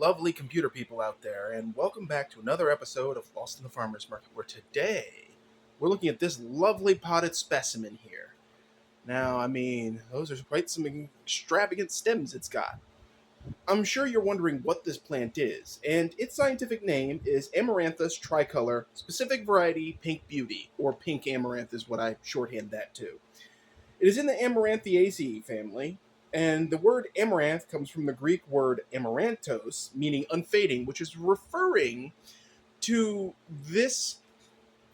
lovely computer people out there, and welcome back to another episode of Lost in the Farmer's Market, where today we're looking at this lovely potted specimen here. Now, those are quite some extravagant stems it's got. I'm sure you're wondering what this plant is, and its scientific name is Amaranthus tricolor, specific variety Pink Beauty, or Pink Amaranth is what I shorthand that to. It is in the Amaranthaceae family, and the word amaranth comes from the Greek word amarantos, meaning unfading, which is referring to this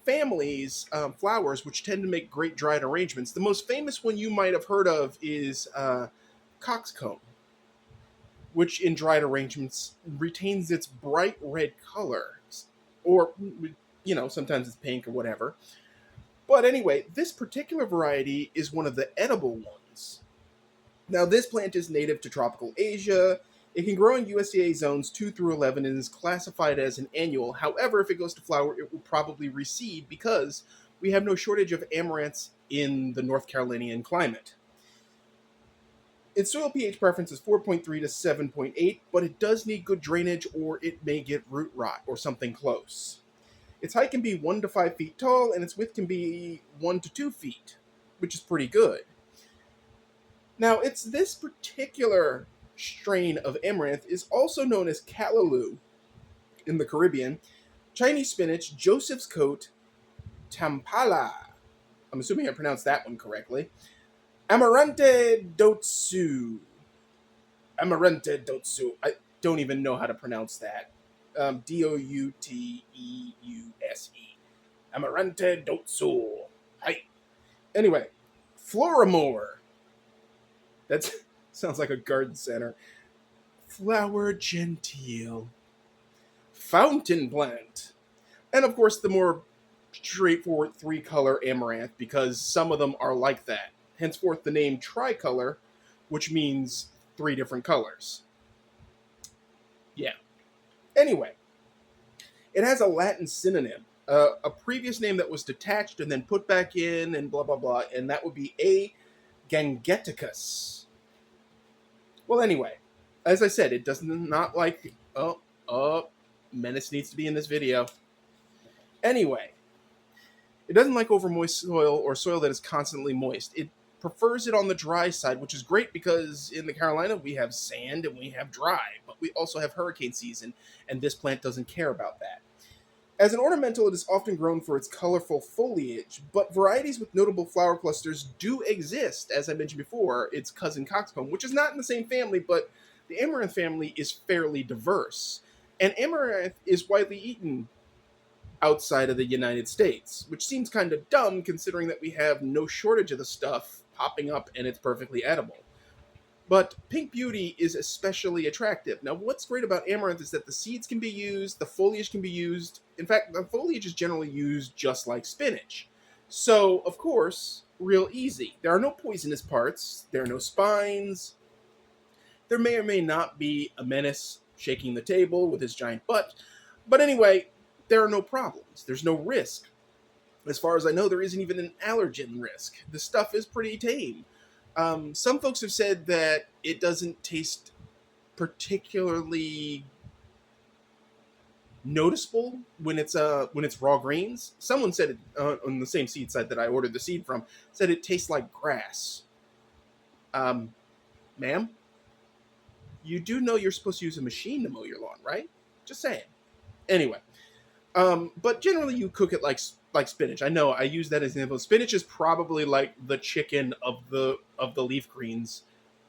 family's flowers, which tend to make great dried arrangements. The most famous one you might have heard of is coxcomb, which in dried arrangements retains its bright red color, or sometimes it's pink or whatever. But anyway, this particular variety is one of the edible ones. Now, this plant is native to tropical Asia. It can grow in USDA zones 2 through 11 and is classified as an annual. However, if it goes to flower, it will probably reseed because we have no shortage of amaranths in the North Carolinian climate. Its soil pH preference is 4.3 to 7.8, but it does need good drainage or it may get root rot or something close. Its height can be 1 to 5 feet tall, and its width can be 1 to 2 feet, which is pretty good. Now, it's this particular strain of amaranth is also known as callaloo in the Caribbean, Chinese spinach, Joseph's coat, tampala. I'm assuming I pronounced that one correctly. Amarante dotsu. Amarante dotsu. I don't even know how to pronounce that. Douteuse. Amarante dotsu. Hi. Anyway, Floramore. That sounds like a garden center. Flower genteel. Fountain plant. And of course the more straightforward 3-color amaranth, because some of them are like that. Henceforth the name tricolor, which means 3 different colors. Yeah. Anyway, it has a Latin synonym, a previous name that was detached and then put back in and blah, blah, blah, and that would be A. gangeticus. Well, anyway, as I said, it does not like... Menace needs to be in this video. Anyway, it doesn't like overmoist soil or soil that is constantly moist. It prefers it on the dry side, which is great because in the Carolina we have sand and we have dry, but we also have hurricane season, and this plant doesn't care about that. As an ornamental, it is often grown for its colorful foliage, but varieties with notable flower clusters do exist. As I mentioned before, its cousin coxcomb, which is not in the same family, but the amaranth family is fairly diverse. And amaranth is widely eaten outside of the United States, which seems kind of dumb considering that we have no shortage of the stuff popping up and it's perfectly edible. But Pink Beauty is especially attractive. Now, what's great about amaranth is that the seeds can be used, the foliage can be used. In fact, the foliage is generally used just like spinach. So, of course, real easy. There are no poisonous parts. There are no spines. There may or may not be a menace shaking the table with his giant butt. But anyway, there are no problems. There's no risk. As far as I know, there isn't even an allergen risk. The stuff is pretty tame. Some folks have said that it doesn't taste particularly noticeable when it's raw greens. Someone said it on the same seed site that I ordered the seed from, said it tastes like grass. Ma'am, you do know you're supposed to use a machine to mow your lawn, right? Just saying. Anyway, but generally you cook it like spinach. I know I use that as an example. Spinach is probably like the chicken of the leaf greens.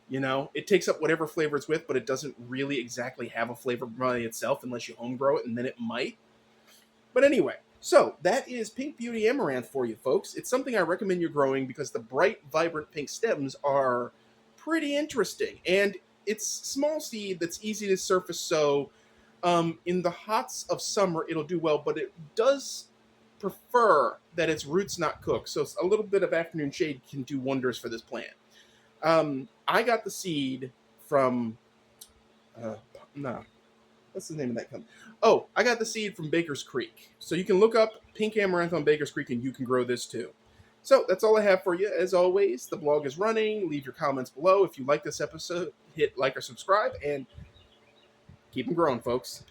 You know, it takes up whatever flavor it's with, but it doesn't really exactly have a flavor by itself unless you home grow it, and then it might. But anyway, so that is Pink Beauty Amaranth for you folks. It's something I recommend you growing because the bright, vibrant pink stems are pretty interesting, and it's small seed that's easy to surface sow. In the hots of summer, it'll do well, but it does prefer that its roots not cook. So a little bit of afternoon shade can do wonders for this plant. I got the seed from, what's the name of that company? Oh, I got the seed from Baker's Creek. So you can look up Pink Amaranth on Baker's Creek and you can grow this too. So that's all I have for you. As always, the blog is running. Leave your comments below. If you like this episode, hit like or subscribe, and Keep them growing, folks.